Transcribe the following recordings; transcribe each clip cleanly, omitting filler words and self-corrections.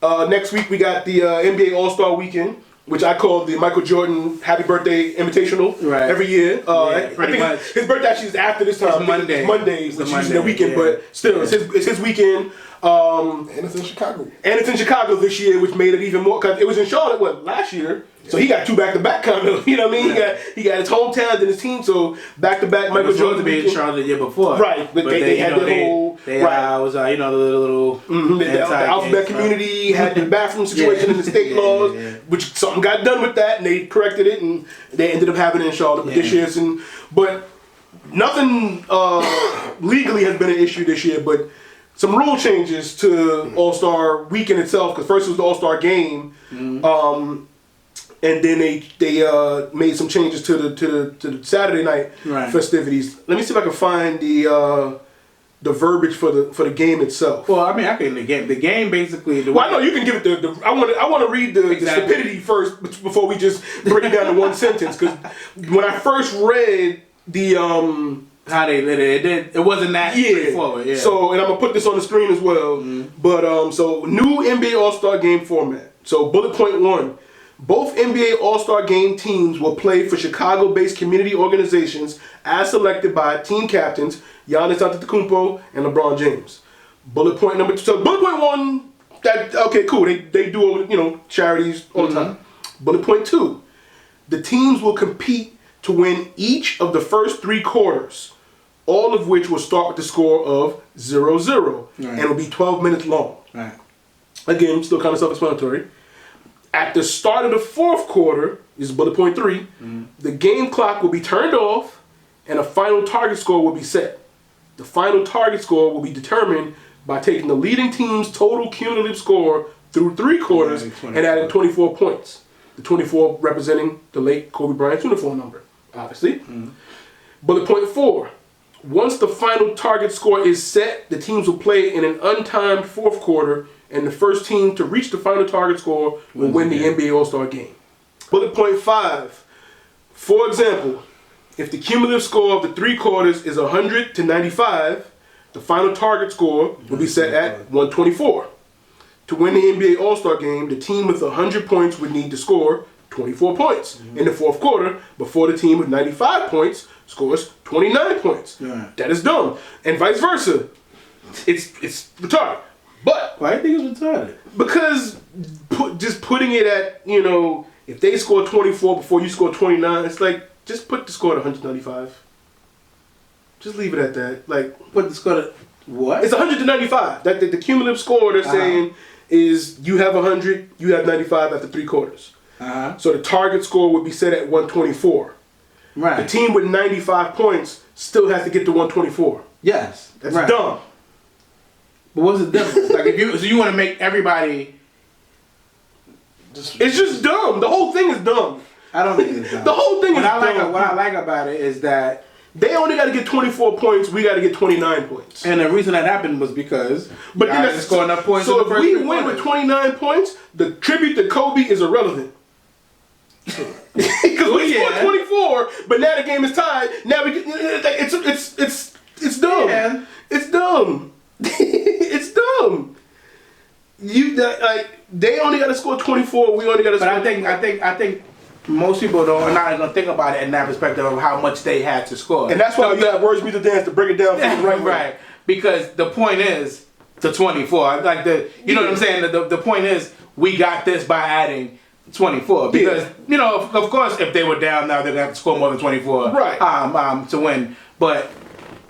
Next week we got the NBA All-Star Weekend, which I call the Michael Jordan Happy Birthday Invitational every year. I think his birthday actually is after this time. It's Monday, which is usually the weekend, but still, it's his weekend. And it's in Chicago. And it's in Chicago this year, which made it even more. Cause it was in Charlotte last year, so he got 2 back-to-back kind of. You know what I mean? He got his hometown and his team, so back-to-back Michael Jordan. Be in Charlotte the year before, right? But they had their whole the little the alphabet community had the bathroom situation in the state laws, which something got done with that, and they corrected it, and they ended up having it in Charlotte. But this year's but nothing legally has been an issue this year, but. Some rule changes to All-Star Weekend itself, because first it was the All-Star Game, and then they made some changes to the Saturday night festivities. Let me see if I can find the verbiage for the game itself. Well, I mean, the game basically. I know you can give it I want to read the stupidity first before we just break it down to one sentence, because when I first read the how they lit it. It wasn't that straightforward. Yeah. So, and I'm gonna put this on the screen as well. But so new NBA All-Star Game format. So bullet point 1: both NBA All-Star Game teams will play for Chicago-based community organizations as selected by team captains Giannis Antetokounmpo and LeBron James. Bullet point number 2. So bullet point 1. Okay, cool. They do charities all the time. Bullet point 2: the teams will compete to win each of the first 3 quarters, all of which will start with the score of 0-0 and will be 12 minutes long. Right. Again, still kind of self-explanatory. At the start of the 4th quarter, this is bullet point 3, the game clock will be turned off and a final target score will be set. The final target score will be determined by taking the leading team's total cumulative score through 3 quarters and adding 24 points. The 24 representing the late Kobe Bryant's uniform number, obviously. Bullet point 4. Once the final target score is set, the teams will play in an untimed 4th quarter, and the first team to reach the final target score will win the NBA All-Star Game. Bullet point 5. For example, if the cumulative score of the 3 quarters is 100 to 95, the final target score will be set at 124. To win the NBA All-Star Game, the team with 100 points would need to score 24 points in the 4th quarter before the team with 95 points scores 29 points. That is dumb. And vice versa. It's retarded. But why do you think it's retarded? Because just putting it at, if they score 24 before you score 29, it's like, just put the score at 195. Just leave it at that. Like, put the score at what? It's 100 to 95. That the cumulative score they're saying is you have 100, you have 95 after 3 quarters. So the target score would be set at 124. Right. The team with 95 points still has to get to 124. Yes. That's dumb. But what's the difference? Like so you want to make everybody it's just dumb. The whole thing is dumb. I don't think it's dumb. The whole thing is dumb. What I like about it is that they only got to get 24 points. We got to get 29 points. And the reason that happened was because but then that's score enough points. So if we win with 29 points, the tribute to Kobe is irrelevant. Because we scored 24, but now the game is tied. Now we it's dumb. Yeah. It's dumb. It's dumb. They only got to score 24. We only got to score. But I think most people are not going to think about it in that perspective of how much they had to score. And that's why you have words, music, dance to break it down for the right. Because the point is the 24. Like you know what I'm saying? The point is we got this by adding 24 because of course if they were down now they'd have to score more than 24 to win. But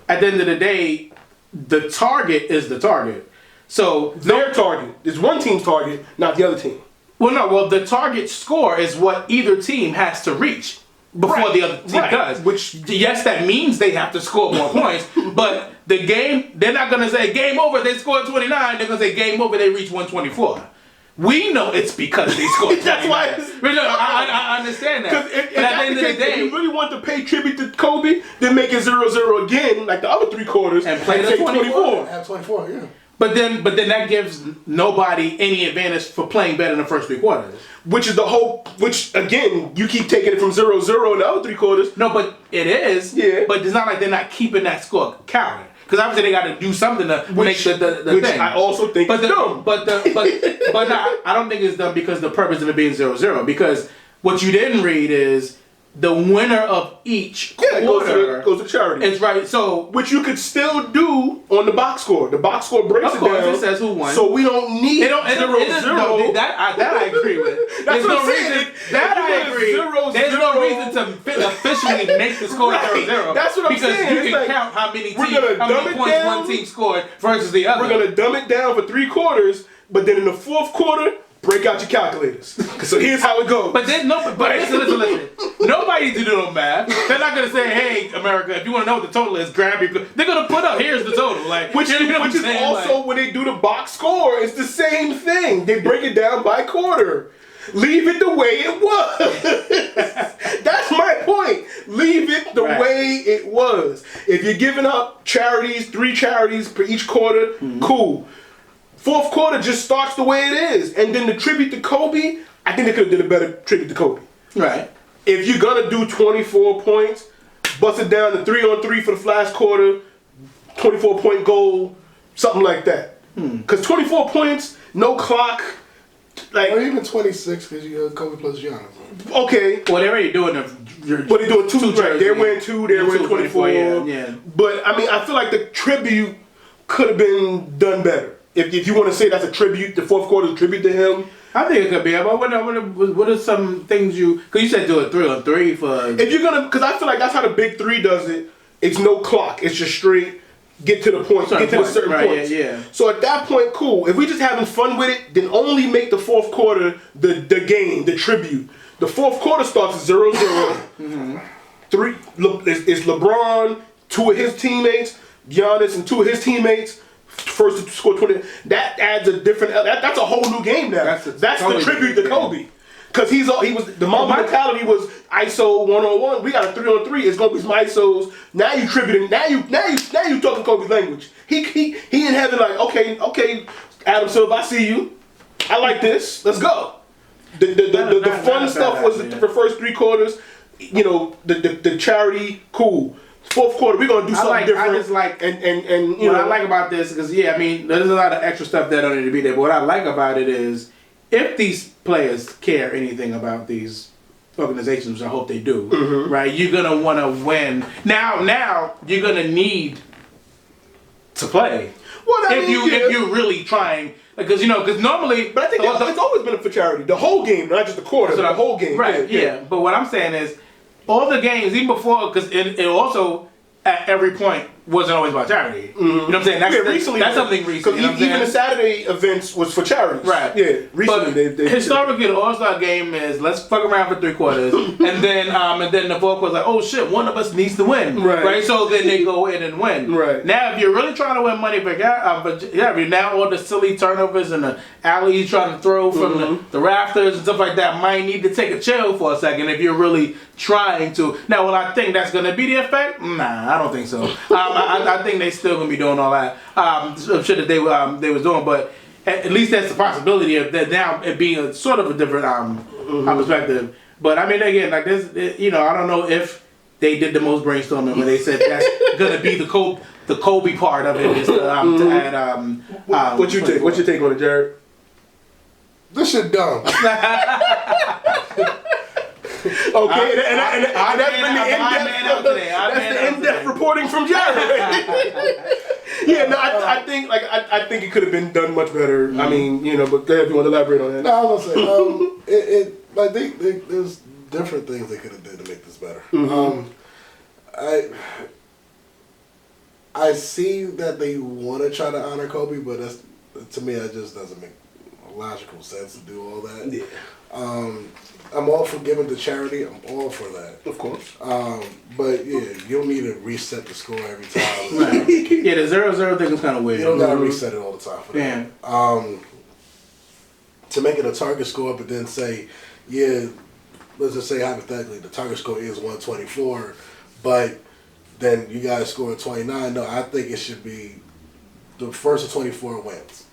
at the end of the day, the target is the target. So their target is one team's target, not the other team. Well, the target score is what either team has to reach before the other team does. Which yes, that means they have to score more points. But the game, they're not gonna say game over. They scored 29. They're gonna say game over. They reach 124. We know it's because they scored 29. That's why. I understand that. Because at the end of the day, if you really want to pay tribute to Kobe, then make it 0-0 again, like the other 3 quarters, and play the 24. Have 24, yeah. But then that gives nobody any advantage for playing better in the first 3 quarters. Which is the whole. Which again, you keep taking it from 0-0 in the other 3 quarters. No, but it is. Yeah. But it's not like they're not keeping that score counted. because obviously they got to do something to make the which thing. I also think is dumb. But no, I don't think it's dumb because the purpose of it being 0-0. Because what you didn't read is the winner of each quarter goes to charity. It's right. So which you could still do on the box score. The box score breaks of course it down. it says who won. So we don't need 0-0. No, that I agree with. That's There's what no I'm saying. reason. That I agree. There's no reason to officially make the score 0-0. That's what I'm because saying. Because It's you can like, count how many points one team scored versus the other. We're gonna dumb it down for 3 quarters, but then in the 4th quarter, break out your calculators. So here's how it goes. But listen. Nobody do no math. They're not gonna say, "Hey, America, if you want to know what the total is, grab your." They're gonna put up, "Here's the total." Like, which is also when they do the box score, it's the same thing. They break it down by quarter. Leave it the way it was. That's my point. Leave it the way it was. If you're giving up charities, 3 charities per each quarter, cool. 4th quarter just starts the way it is. And then the tribute to Kobe, I think they could have did a better tribute to Kobe. Right. If you're going to do 24 points, bust it down to 3-on-3 for the last quarter, 24-point goal, something like that. Because 24 points, no clock. Like, or even 26 because you Kobe plus Giannis. Okay. Well, they're already doing but they're doing 2, right? They're wearing 2, they're wearing 24. Yeah. But, I mean, I feel like the tribute could have been done better. If you want to say that's a tribute, the 4th quarter is a tribute to him. I think it could be. But what are some things because you said do a 3-on-3 for... If you're going to, because I feel like that's how the big 3 does it. It's no clock. It's just straight, get to the point, get to the certain points. Yeah. So at that point, cool. If we just having fun with it, then only make the 4th quarter the game, the tribute. The 4th quarter starts at 0-0. 3, it's LeBron, 2 of his teammates, Giannis and 2 of his teammates. First to score 20. That adds a different. That's a whole new game now. That's totally the tribute to Kobe. Because he was the Mamba mentality was ISO 1-on-1. We got a 3-on-3. It's gonna be some ISOs. Now you tributing. Now you talking Kobe's language. He in heaven like okay, Adam Silver, I see you. I like this. Let's go. The fun stuff was the first 3 quarters. You know the charity cool. 4th quarter, we're gonna do something different. I just like, and what I like about this, because I mean, there's a lot of extra stuff that don't need to be there. But what I like about it is, if these players care anything about these organizations, I hope they do. Right? You're gonna want to win. Now you're gonna need to play. Well, if you're really trying. Because normally, but I think it's always been for charity. The whole game, not just the quarter. So the whole game, right? Yeah. But what I'm saying is, all the games, even before, because it also at every point wasn't always about charity. You know what I'm saying? That's something recent. Because even the Saturday events was for charity. Right. Yeah. Recently, but historically, the All-Star game is let's fuck around for 3 quarters, and then the 4th quarter like, oh shit, one of us needs to win. Right. So then they go in and win. Right. Now, if you're really trying to win money for now all the silly turnovers and the alley you're trying to throw from the rafters and stuff like that might need to take a chill for a second if you're really trying to. Now, will I think that's going to be the effect? Nah, I don't think so. I think they still going to be doing all that shit that they was doing, but at least that's the possibility of that now it being a sort of a different perspective. But I mean, again, like this, I don't know if they did the most brainstorming when they said that's going to be the Kobe part of it is to add. What's your take on it, Jared? This shit dumb. Okay, and that's been the in-depth reporting from Jared. Yeah, no, I think it could have been done much better. I mean, but go ahead if you want to elaborate on that. No, I was gonna say, like there's different things they could have did to make this better. I see that they want to try to honor Kobe, but to me that just doesn't make logical sense to do all that. Yeah. I'm all for giving to charity. I'm all for that. Of course. But yeah, you don't need to reset the score every time. Right. Yeah, the 0-0 thing is kind of weird. You don't gotta reset it all the time for that. To make it a target score, but then say, let's just say hypothetically the target score is 124, but then you guys score 29. No, I think it should be the first of 24 wins.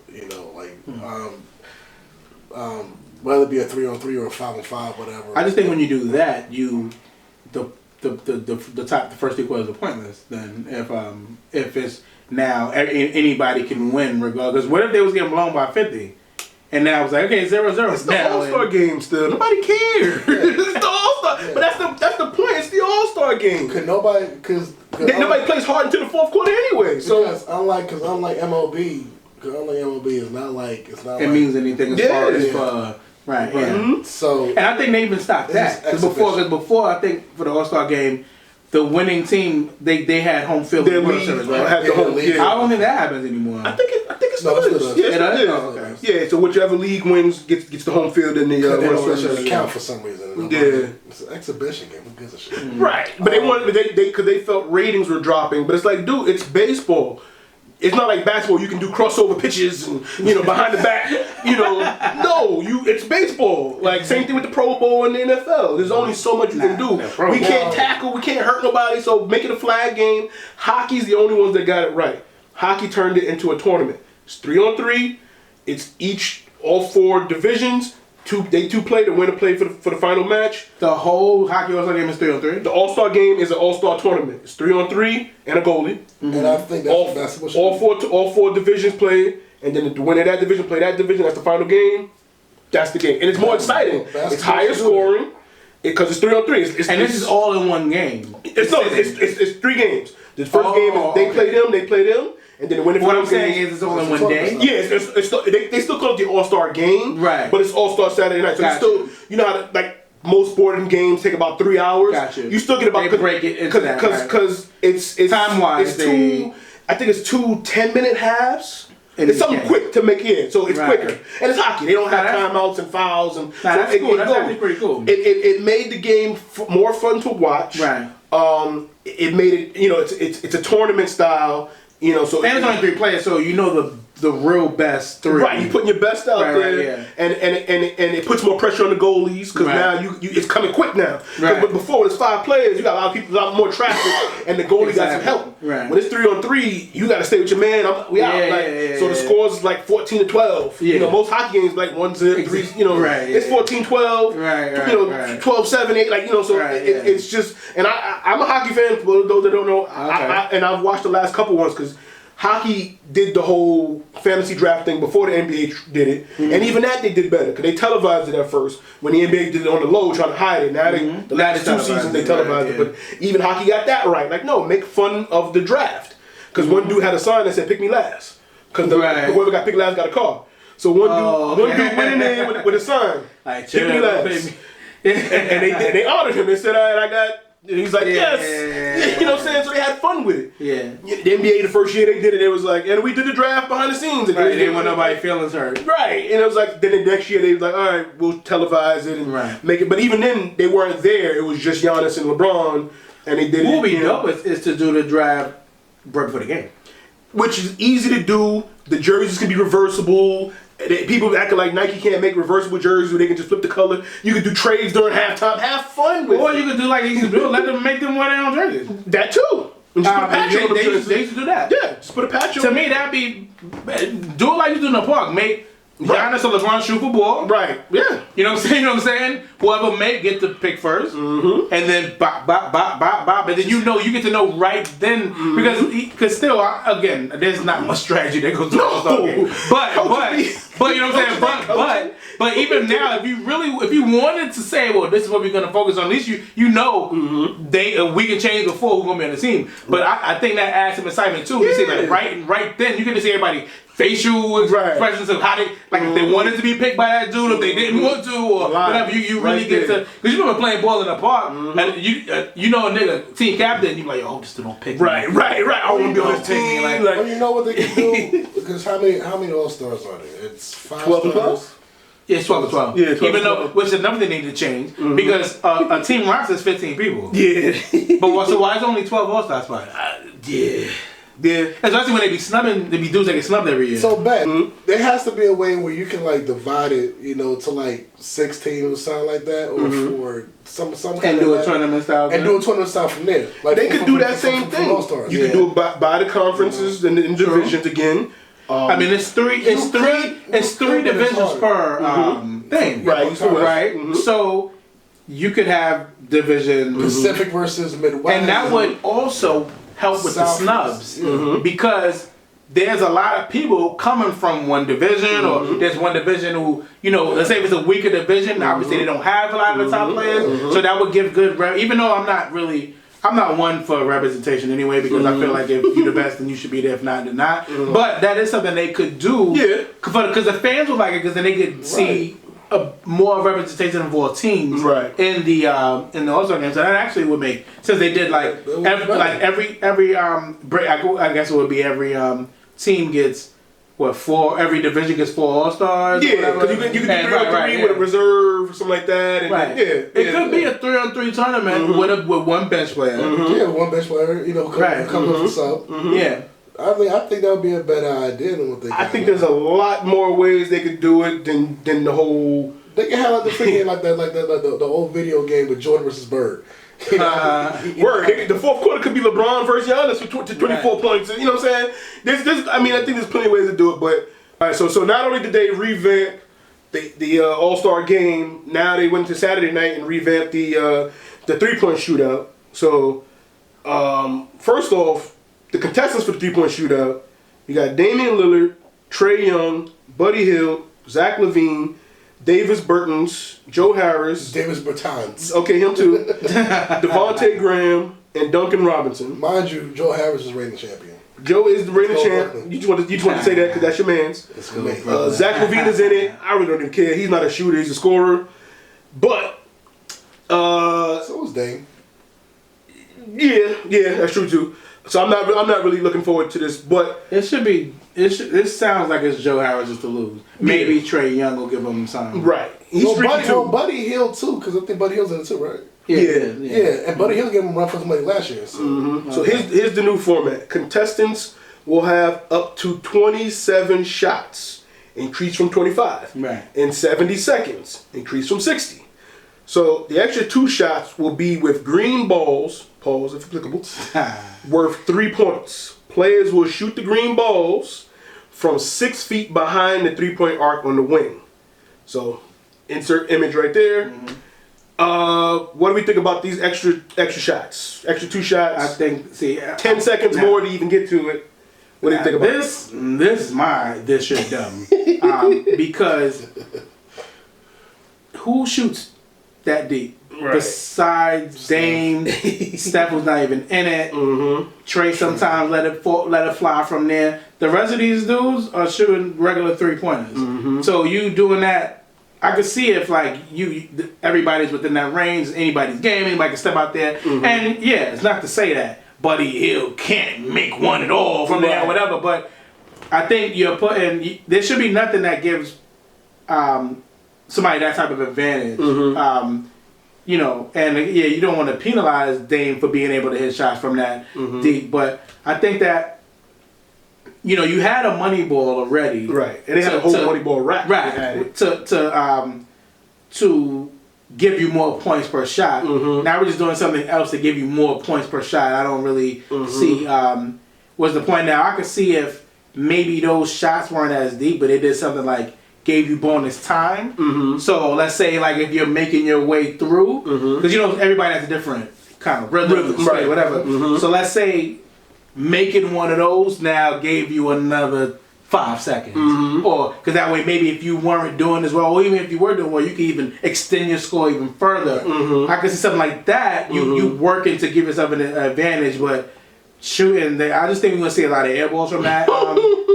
Whether it be a 3-on-3 or a 5-on-5, whatever. I just think when you do that, the first 3 quarters are pointless. Then if now anybody can win regardless. Because what if they was getting blown by 50? And now it's like, okay, 0-0. It's the All-Star game still. Nobody cares. It's the All-Star. Yeah. But that's the point. It's the All-Star game. Nobody plays hard until the fourth quarter anyway. Because unlike MLB, is not like it means anything as far as right. Yeah. Mm-hmm. So and I think they even stopped that because before I think for the All-Star game, the winning team they had home field advantage, right? I don't think that happens anymore. I think it still is. Yeah, so whichever league wins gets the home field in the World Series. Count for some reason. Yeah, it's an exhibition game. Who gives a shit? Right, but they felt ratings were dropping. But it's like, dude, it's baseball. It's not like basketball. You can do crossover pitches and behind the back. It's baseball. Like same thing with the Pro Bowl and the NFL. There's only so much you can do. We can't tackle. We can't hurt nobody. So make it a flag game. Hockey's the only ones that got it right. Hockey turned it into a tournament. It's 3-on-3. It's all 4 divisions. They play. The winner play for the final match. The whole hockey All-Star game is 3-on-3. The All-Star game is an All-Star tournament. It's 3-on-3 and a goalie. Mm-hmm. And I think that's all 4 divisions play, and then the winner of that division play that division. That's the final game. That's the game, and it's more exciting. It's higher scoring because it's 3-on-3. And this is all in one game. It's 3 games. The first game is they play them. And then when what I'm saying is it's all in one day. Yeah, they still call it the All-Star game, right? But it's All-Star Saturday night, so you still how to, like most sporting games take about 3 hours. Gotcha. You still get about they break it because it's time wise. I think it's 2 10-minute halves. It's something quick to make it, so it's quicker. And it's hockey. They don't have timeouts and fouls and. That's cool. That's actually pretty cool. It made the game more fun to watch. Right. It made it. It's a tournament style. So and it's only 3 players, so the real best 3. Right, you're putting your best out there, and it puts more pressure on the goalies because now it's coming quick now. Right. But before there's 5 players, you got a lot of people, a lot more traffic, and the goalie got some help. Right. When it's 3-on-3, you got to stay with your man. So the scores is like 14-12. Yeah. Most hockey games like 1-0, 3. It's 14-12. Right. 12-7, 8. It's just. And I'm a hockey fan. For those that don't know, and I've watched the last couple ones because hockey did the whole fantasy draft thing before the NBA did it, and even that they did better because they televised it at first when the NBA did it on the low trying to hide it. Now the last 2 seasons they televised it, but even hockey got that right. Like, no, make fun of the draft because one dude had a sign that said "Pick me last" because whoever got picked last got a car. So one dude went in there with a sign, like, "Pick me last," and they honored him. They said, "All right, I got." And he's like, yes. You know what I'm saying? So they had fun with it. Yeah. The NBA, the first year they did it, it was like, and we did the draft behind the scenes. And they didn't want nobody feelings hurt. Right. And it was like, then the next year they was like, all right, we'll televise it and make it. But even then, they weren't there. It was just Giannis and LeBron. And they did it. What would be dope is to do the draft right before the game. Which is easy to do. The jerseys can be reversible. People acting like Nike can't make reversible jerseys where they can just flip the color. You can do trades during halftime. Have fun with it. Or you could do like you used to do, let them make them wear their own jerseys. That too. Just put a patch on them. They used to do that. Yeah, just put a patch on. To me, that'd be do it like you do in the park. Make Giannis or LeBron shoot for ball. Right. Yeah. You know what I'm saying? Whoever get the pick first, and then bop. But then you get to know right then because still again, there's not much strategy that goes on. But you know what I'm saying? But even now, if you wanted to say, well, this is what we're gonna focus on, at least you know we can change before we're gonna be on the team. But I think that adds some excitement too. You see, like right then you get to see everybody facial expressions of how they if they wanted to be picked by that dude, if they didn't want to, or whatever. You really get to because you remember playing ball in the park, and you know a nigga team captain, you like, oh, just don't pick me. Right. I want to be on this team. Well, you know what they can do because how many All Stars are there? It's 5 12 and 12. Yeah, it's 12 and 12. Yeah, 12 even though, which is another thing they need to change because a team roster is 15 people. Yeah. So why is only 12 All Star spots? Yeah. Especially when they be dudes that get snubbed every year. So there has to be a way where you can divide it, to like 6 teams or something like that, or some kind and do a tournament style. And do a tournament style from there. Like they could do that same thing. You can do it by the conferences and the divisions again. I mean, it's three divisions per thing. Right. So you could have division Pacific versus Midwest, and that would also help with the snubs Yeah. because there's a lot of people coming from one division, or there's one division who, let's say if it's a weaker division, obviously they don't have a lot of the top players, so that would give good even though I'm not one for representation anyway, because I feel like if you're the best, then you should be there. If not, then not. But that is something they could do. Yeah. Because the fans would like it, because then they could see more representation of all teams in the All-Star games. So that actually would make, since they did every break, I guess it would be every team gets. Every division gets 4 All-Stars? Yeah, because you can do 3-on-3 with a reserve or something like that. And it could be a 3-on-3 tournament with one bench player. Yeah, one bench player, come with the sub. Yeah. I think that would be a better idea than what they got. I think there's a lot more ways they could do it than the whole... They can have like the freaking like the old video game with Jordan versus Bird. The fourth quarter could be LeBron versus Giannis for 24 points. You know what I'm saying? I think there's plenty of ways to do it. But all right, so not only did they revamp the All-Star game, now they went to Saturday night and revamped the 3-point shootout. So first off, the contestants for the 3-point shootout, you got Damian Lillard, Trae Young, Buddy Hield, Zach LaVine, Davis Bertans, Joe Harris. Davis Bertans. Okay, him too. Devontae Graham and Duncan Robinson. Mind you, Joe Harris is reigning champion. Joe is the reigning champ. You just want to say that because that's your man's. Zach LaVine is in it. I really don't even care. He's not a shooter. He's a scorer. But so is Dame. Yeah, that's true too. So I'm not really looking forward to this, but it should be. This sounds like it's Joe Harris just to lose. Maybe Trae Young will give him something. Right. Buddy Hield too, because I think Buddy Hield's in it too, right? Yeah. And Buddy Hield gave him a run for his money last year. So, so here's the new format. Contestants will have up to 27 shots, increased from 25. Right. In 70 seconds, increased from 60. So the extra 2 shots will be with green balls, pause if applicable, worth 3 points. Players will shoot the green balls from 6 feet behind the 3-point arc on the wing. So insert image right there. What do we think about these extra shots? Extra 2 shots. I think 10 seconds more to even get to it. What do you think about this? This shit dumb. Because who shoots that deep? Right. Besides Dame, Steph was not even in it. Trae sometimes let it fly from there. The rest of these dudes are shooting regular 3-pointers. So you doing that, I could see if everybody's within that range, anybody's game, anybody can step out there. And yeah, it's not to say that Buddy Hield can't make one at all from there or whatever, but I think you're putting. There should be nothing that gives somebody that type of advantage. And you don't want to penalize Dame for being able to hit shots from that deep, but I think that you had a money ball already, right? And they had a whole money ball rack, right? To give you more points per shot. Now we're just doing something else to give you more points per shot. I don't really see what's the point. Now I could see if maybe those shots weren't as deep, but they did something like gave you bonus time. So let's say like if you're making your way through, because everybody has a different kind of rhythm right? Whatever. So let's say making one of those now gave you another 5 seconds, or because that way maybe if you weren't doing as well, or even if you were doing well, you could even extend your score even further. I could see something like that. You working to give yourself an advantage, but shooting, I just think we're gonna see a lot of air balls from that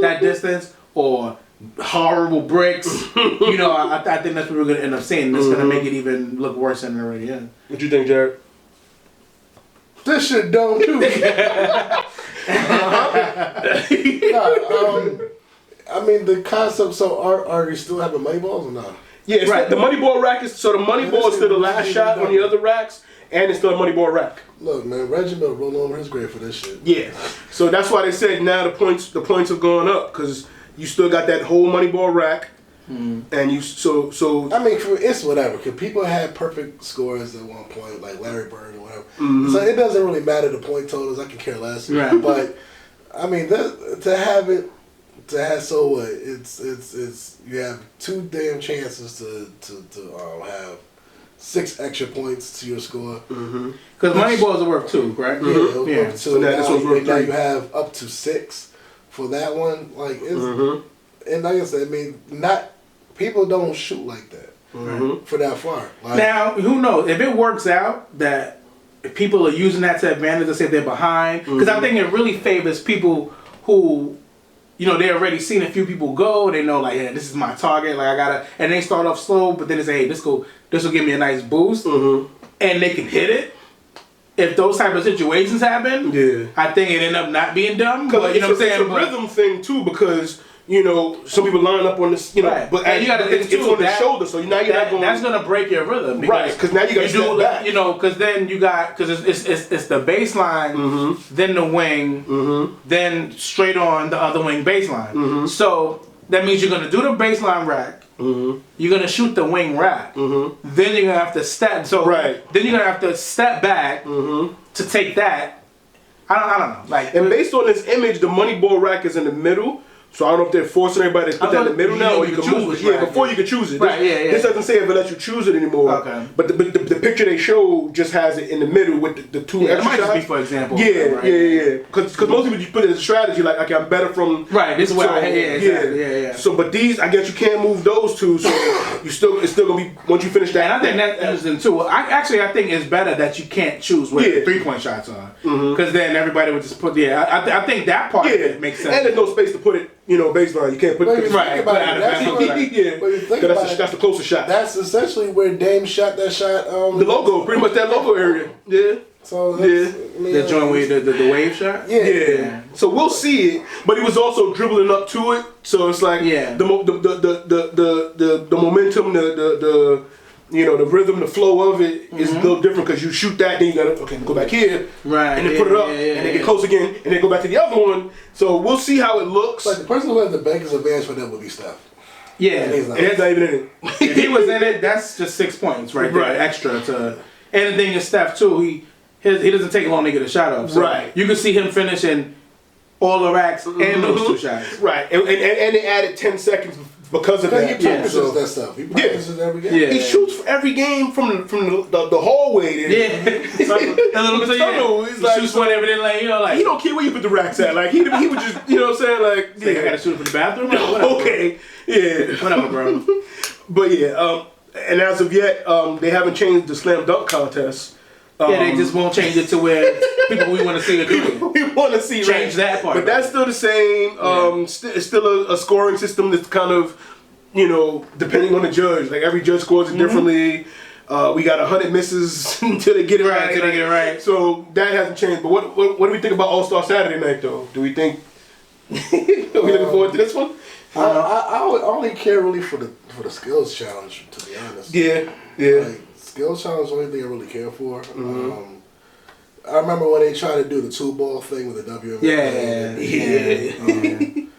that distance, or horrible bricks. I think that's what we're gonna end up seeing. That's gonna make it even look worse than it already is. What you think, Jared? This shit dumb too. I mean the concept. So are you still having money balls or not? Yeah, right. The money ball rack is the money ball is still the last shot on the other racks, and it's still a money ball rack. Look, man, Reggie Miller rolling over his grave for this shit. Yeah, so that's why they said now the points have gone up because you still got that whole money ball rack, and you so. I mean, it's whatever. Cause people had perfect scores at one point, like Larry Bird or whatever. So it doesn't really matter the point totals. I can care less. Right. But I mean, to have so what? It's you have 2 damn chances to have 6 extra points to your score. Because money balls are worth 2, correct? Yeah, it was worth 2. So now you have up to 6 for that one. Like, it's, and like I said, I mean, people don't shoot like that for that far. Like, now, who knows? If it works out that if people are using that to advantage, let's say they're behind, because I think it really favors people who, you know, they already seen a few people go. They know, like, yeah, this is my target. Like, I gotta, and they start off slow, but then they say, hey, this will give me a nice boost, and they can hit it. If those type of situations happen, I think it end up not being dumb. But you know what I'm saying? It's a rhythm thing too, because you know some people line up on this, you know, but and you got to think it's on the shoulder, so now you're not going. That's gonna break your rhythm, right? Because now you got to step back. You know, because then you got it's the baseline, then the wing, then straight on the other wing baseline. So that means you're gonna do the baseline rack. You're gonna shoot the wing rack. Then you're gonna have to step. So then you're gonna have to step back to take that. I don't know. Like, and based on this image, the money ball rack is in the middle. So I don't know if they're forcing everybody to put that in the middle now, or you can move it. Yeah, before you can choose it. This doesn't say if it lets you choose it anymore. Okay. But the picture they show just has it in the middle with the 2 extra it might shots. just be for example. Yeah. Because most people just put it as a strategy, like, okay, I'm better from. Right. This is where yeah. So, but these, I guess you can't move those 2. So it's still gonna be once you finish that. And I think that's interesting too. I think it's better that you can't choose where the 3-point shots are, because then everybody would just put. I think that part of it makes sense. And there's no space to put it. You know, baseline. You can't put it right. That's the closest shot. That's essentially where Dame shot that shot. The logo, pretty much that logo area. Yeah. So the joint wave, the wave shot. Yeah. So we'll see it, but he was also dribbling up to it. So it's like the momentum, the you know, the rhythm, the flow of it is a little different because you shoot that, then you gotta go back here, and then put it up, and then get close again, and then go back to the other one. So we'll see how it looks. Like the person who has the biggest advantage for them would be Steph. Yeah, and he's not even in it. If he was in it, that's just 6 points right there, extra to. And the thing is, Steph too, he doesn't take long to get a shot up. So you can see him finishing all the racks and those 2 shots. Right, and they added 10 seconds. Because of that, he practices that stuff. He practices every game. He shoots for every game from the hallway. There. A little tunnel. He's like, shoots whatever. Then like, you know, like he don't care where you put the racks at. Like he would just, you know what I'm saying? Like, I gotta shoot it for the bathroom. Whatever, okay, whatever, bro. But and as of yet, they haven't changed the slam dunk contest. They just won't change it to where people we want to see are doing it. We want to see change that part, but that's still the same. It's still a scoring system that's kind of, you know, depending on the judge. Like every judge scores it differently. We got 100 misses until they get it right. Until they get it right. So that hasn't changed. But what do we think about All-Star Saturday night though? Do we think? Are we looking forward to this one? I would only care really for the skills challenge, to be honest. Yeah. Like, skills challenge is the only thing I really care for. I remember when they tried to do the 2-ball thing with the WNBA. It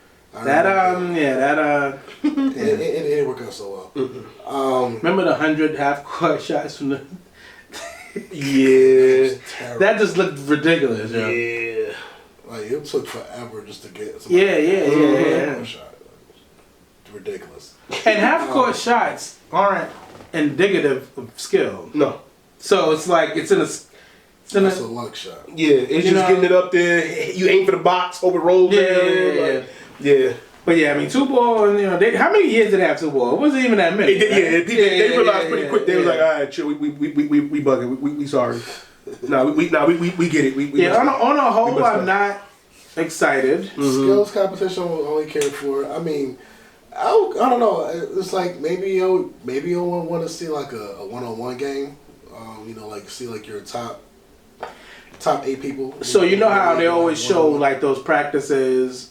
didn't work out so well. Remember the 100 half-court shots from the. That just looked ridiculous. Yeah. Like it took forever just to get. Shot. Ridiculous. And half-court shots aren't indicative of skill. No. So it's like it's a luck shot. Yeah, it's just getting it up there. You aim for the box, hope it rolls down. Yeah. But yeah, I mean, 2-ball, and you know, how many years did they have 2-ball? It wasn't even that many. They realized pretty quick. They was like, all right, chill, we bugging. We sorry. We get it. On a whole, I'm not excited. Skills competition will only care for. I mean, I don't know. It's like maybe you'll want to see like a one-on-one game. You know, like see like your top 8 people. So you know how they always show like those practices.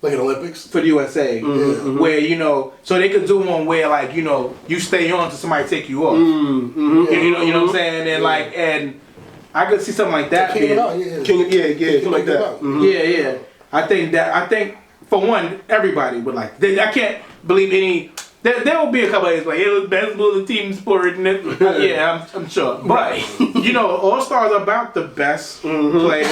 Like in Olympics? For the USA. Where, you know, so they could do one where, like, you know, you stay on till somebody take you off. And, you know what I'm saying? And, like, and I could see something like that. Something like that. I think, for one, everybody would like, I can't believe any, there will be a couple of days like, it was basketball and team sport. And I'm sure. But, you know, All-Stars are about the best players.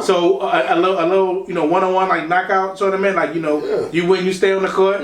So a little, you know, one-on-one, like knockout tournament, like, you know, you win, you stay on the court.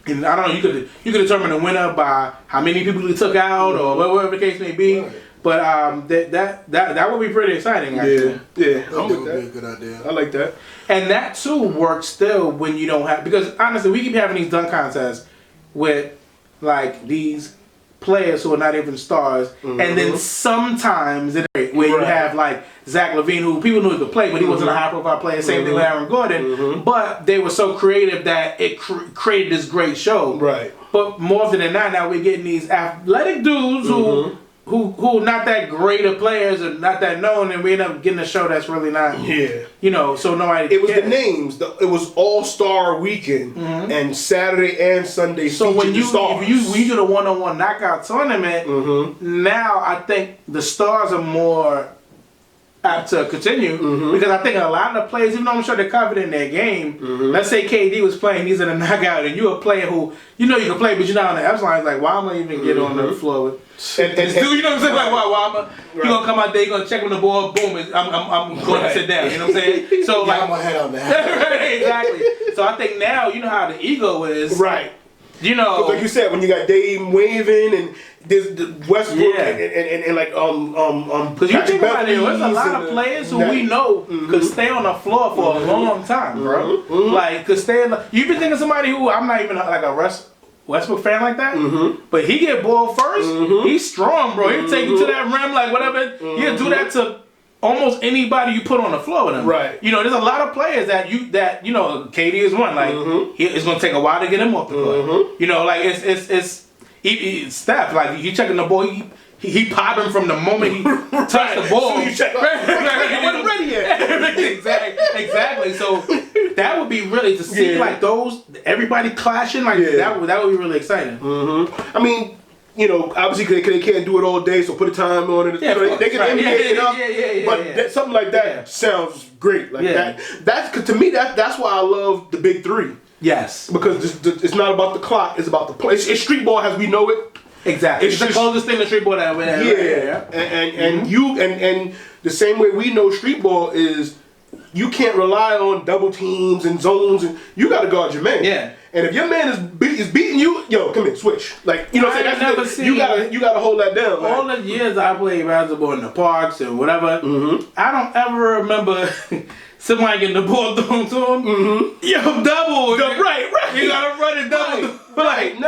And I don't know, you could determine the winner by how many people he took out or whatever the case may be. Right. But that would be pretty exciting. Actually. Yeah. That would be a good idea. I like that. And that too works still when you don't have, because honestly, we keep having these dunk contests with like these players who are not even stars, and then sometimes where you have like Zach LaVine, who people knew he could play, but he wasn't a high-profile player. Same thing with Aaron Gordon, but they were so creative that it created this great show. Right. But more often than not, now we're getting these athletic dudes who not that great of players or not that known, and we end up getting a show that's really not. Yeah. You know, so nobody. It was the names. It was All-Star Weekend, and Saturday and Sunday. So when you do the one-on-one knockout tournament, now I think the stars are more apt to continue because I think a lot of the players, even though I'm sure they're confident in their game, let's say KD was playing, he's in a knockout, and you're a player who you know you can play, but you're not on the epsilon. It's like, why am I even get on the floor with? And you know what I'm saying? Like, why you gonna come out there, you gonna check on the ball, boom, I'm going to sit down. You know what I'm saying? So like, I'm gonna head on that. Right, exactly. So I think now you know how the ego is, right? You know, like you said, when you got Dame waving and there's the Westbrook and like because you think about it, there's a lot of players who we know could stay on the floor for a long time, bro. Like could stay. You've been thinking of somebody who I'm not even like a Westbrook fan like that, but he get ball first. He's strong, bro. He'll take you to that rim, like whatever. He'll do that to almost anybody you put on the floor with him. Right. You know, there's a lot of players that you know, KD is one. Like it's gonna take a while to get him off the court. You know, like it's Steph. Like he checking the ball. He popping from the moment he touched the ball. So you check. He wasn't ready yet. Exactly. So that would be really to see like those everybody clashing like that would be really exciting. I mean, you know, obviously they can't do it all day, so put a time on it. Yeah, you know, they can NBA it up. But something like that Yeah. sounds great. Like that. That's cause to me that's why I love the Big Three. Yes. Because it's not about the clock; it's about the play. It's street ball as we know it. Exactly. It's the closest thing to street ball that we have. And the same way we know street ball is you can't rely on double teams and zones, and you got to guard your man. Yeah. And if your man is beating you, yo, come here, switch. Like you know, what I'm saying? seen you gotta hold that down. All the years I played basketball in the parks and whatever, I don't ever remember somebody getting the ball thrown to him. Yo, double. Right. You gotta run it double. Right. You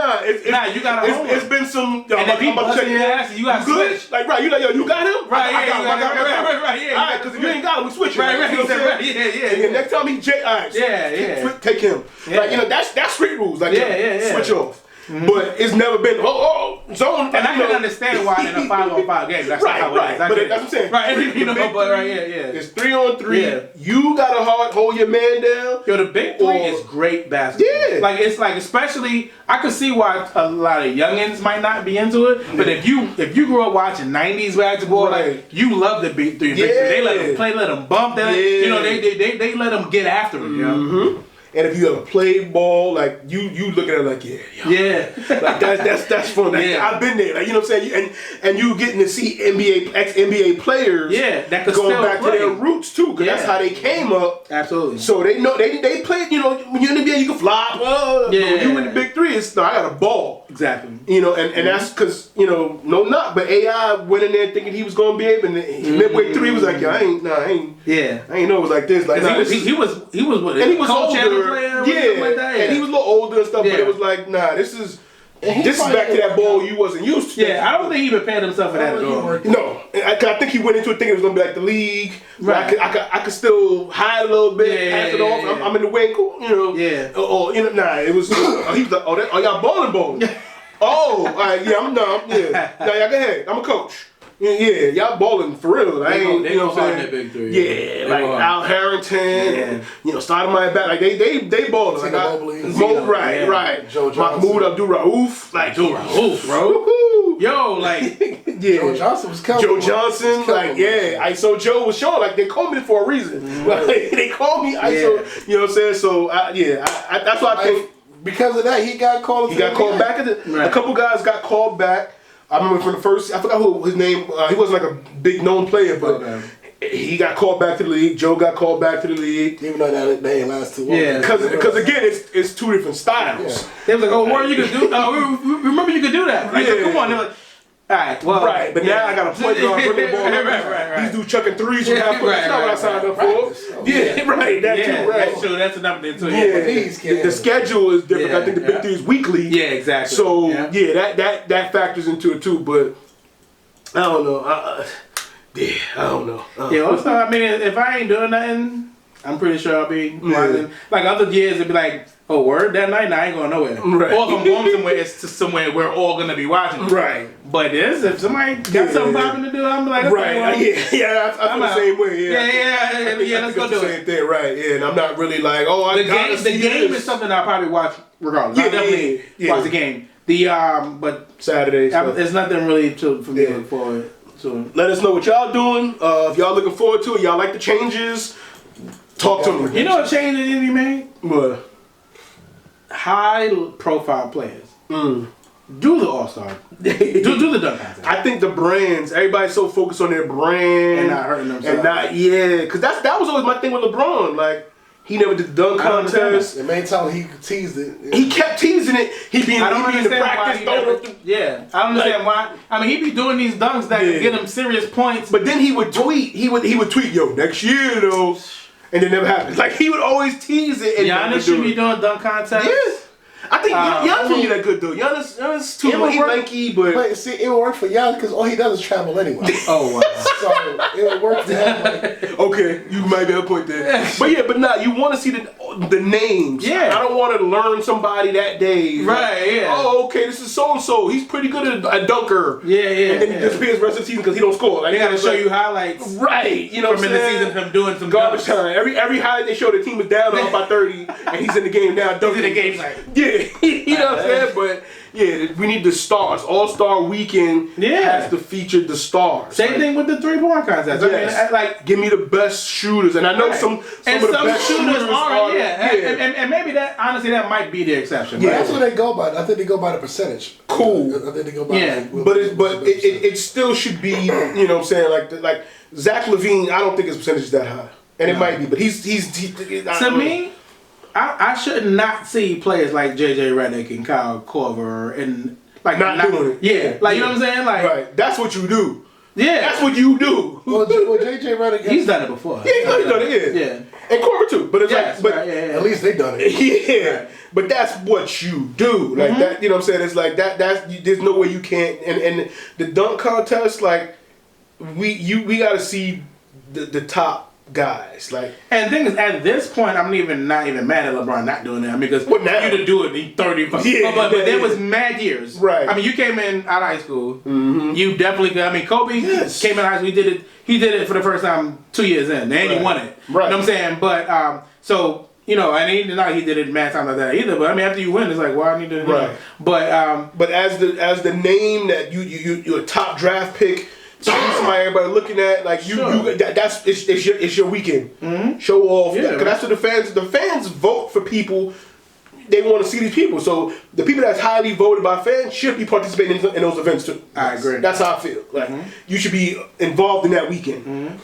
gotta hold it. It's been some. Yo, and if he busting your ass, you gotta switch. Like, right, you like, yo, you got him? Right, I got him. Right, all right, because if you ain't got him, we switch it. Right, you know yeah. And next time he all right, take him. Yeah. Like, you know, that's street rules. Like, switch off. But it's never been zone. And I can understand why in a 5-on-5 game that's not how it is. But that's what I'm saying. Right, you know, but It's 3-on-3. Yeah. You gotta hold your man down. Yo, the Big Three is great basketball. Yeah. Like it's like especially I could see why a lot of youngins might not be into it. But if you grew up watching 90s basketball, like you love the Big Three. They let them play, let them bump. You know, they let them get after it. You know? And if you ever played ball, like you look at it like like that's fun. I've been there. Like you know what I'm saying. And you getting to see ex-NBA players. That could going still back play. to their roots too, because that's how they came up. Absolutely. So they know they played. You know, when you're in the NBA, you can fly. You in the Big Three, it's I got a ball. Exactly. You know, and that's because no knock, but AI went in there thinking he was gonna be able. And midway through, he was like, yo, I ain't know it was like this. Like he was what, and he was older. Like that, and he was a little older and stuff, but it was like, nah, this is back to that ball you wasn't used to. Yeah, I don't think he prepared himself for that at all. No, I think he went into it thinking it was gonna be like the league. Right. I could still hide a little bit, pass it off. I'm in the wing, you know. Yeah. Or it was. He was like, y'all balling. All right, I'm done. Yeah. Now y'all go ahead. I'm a coach. Yeah, y'all balling for real. I ain't, you know what I'm saying? Big Three. Yeah, like Al Harrington, starting my back, like they balling. Like right. Joe Johnson. Mahmoud Abdul-Rauf, like Rauf, bro. Yo, like Joe Johnson was coming. Joe Johnson, ISO Joe was showing, like they called me for a reason. Like, they called me ISO, you know what I'm saying? So that's why I think because of that he got called. He got called back. A couple guys got called back. I remember from the first, I forgot who his name, he wasn't like a big known player, but he got called back to the league. Joe got called back to the league. Even though they ain't last too long. Yeah. Because again, it's two different styles. Yeah. They was like, oh, what you could do? Remember you could do that. I said, come on. They were like, all right, well. Right, but now I got a point guard bringing the ball up. Right. These dudes chucking threes from half court. That's not what I signed up for. Yeah, right. That too, right. That's true. That's another thing too. Yeah, the schedule is different. I think the big three is weekly. Yeah, exactly. So that factors into it too. But I don't know. I don't know. Yeah, also, I mean, if I ain't doing nothing, I'm pretty sure I'll be watching. Like other years, it'd be like, oh, word, that night, I ain't going nowhere. Right. Or if I'm going somewhere, it's to somewhere we're all going to be watching. Right. But if somebody got something popping to do, I'm like, okay, right. well, I feel the same way. Yeah, let's go do it. Same thing, right? Yeah, and I'm not really like, oh, The game is something I'll probably watch regardless. I'll definitely watch the game. But Saturday. there's nothing really for me to look forward to. Let us know what y'all doing. If y'all looking forward to it, y'all like the changes. Talk to me. You know what change that you made? What? High profile players. Do the All-Star. do the dunk contest. I think the brands, everybody's so focused on their brand. And not hurting themselves. Because that was always my thing with LeBron. Like, he never did the dunk contest. The main time he teased it. He kept teasing it. He be in the practice. I don't understand why. I mean, he be doing these dunks that get him serious points. But then he would tweet. He would tweet, yo, next year, though. And it never happened. Like, he would always tease it. And Giannis should be doing dunk contests. Yeah. I think Giannis would be that good, though. Giannis too lanky, but see, it would work for Giannis because all he does is travel anyway. Oh, wow. So, it would work for him. Like, okay, you might be a point there. But you want to see the names. Yeah. I don't want to learn somebody that day. Right, yeah. Oh, okay, this is so-and-so. He's pretty good at a dunker. Yeah. And then he disappears the rest of the season because he don't score. Like, they got to show you highlights. Right. You know from in the season of him doing some garbage dunks. time. Every highlight they show, the team is down off by 30, and he's in the game now dunking. He's in the game like... Yeah, you know what I'm saying? But, yeah, we need the stars. All-Star Weekend has to feature the stars. Same thing with the three-point contest. Yes. I mean, give me the best shooters. And I know some of the best shooters are. And maybe honestly, that might be the exception. Yeah, that's what they go by. I think they go by the percentage. Cool. I think they go by but it still should be, you know what I'm saying, like Zach LaVine, I don't think his percentage is that high. And it might be, but he's to me, I should not see players like JJ Redick and Kyle Korver and like not doing it. Yeah, like you know what I'm saying? Like right. That's what you do. Yeah, that's what you do. Well, JJ Redick, he's done it before. Yeah, he's done it. Yeah, and Korver too. But it's at least they done it. Yeah, right. But that's what you do. Like that. You know what I'm saying? It's like that. There's no way you can't. And the dunk contest, like we got to see the top guys. Like, and the thing is, at this point, I'm not even mad at LeBron not doing it. I mean, because you to do it in 30. But there was mad years. Right. I mean, you came in out of high school. You definitely could. I mean, Kobe came in high school. He did it for the first time 2 years in, and he won it. Right. You know what I'm saying? But so you know, and he did it mad time like that either. But I mean, after you win, it's like, well, I need to. Right. But as the name that you're a top draft pick. Somebody everybody looking at like it's your weekend. Show off. Because that's what the fans vote for people. They want to see these people. So the people that's highly voted by fans should be participating in those events too. I agree. That's how I feel. Like you should be involved in that weekend.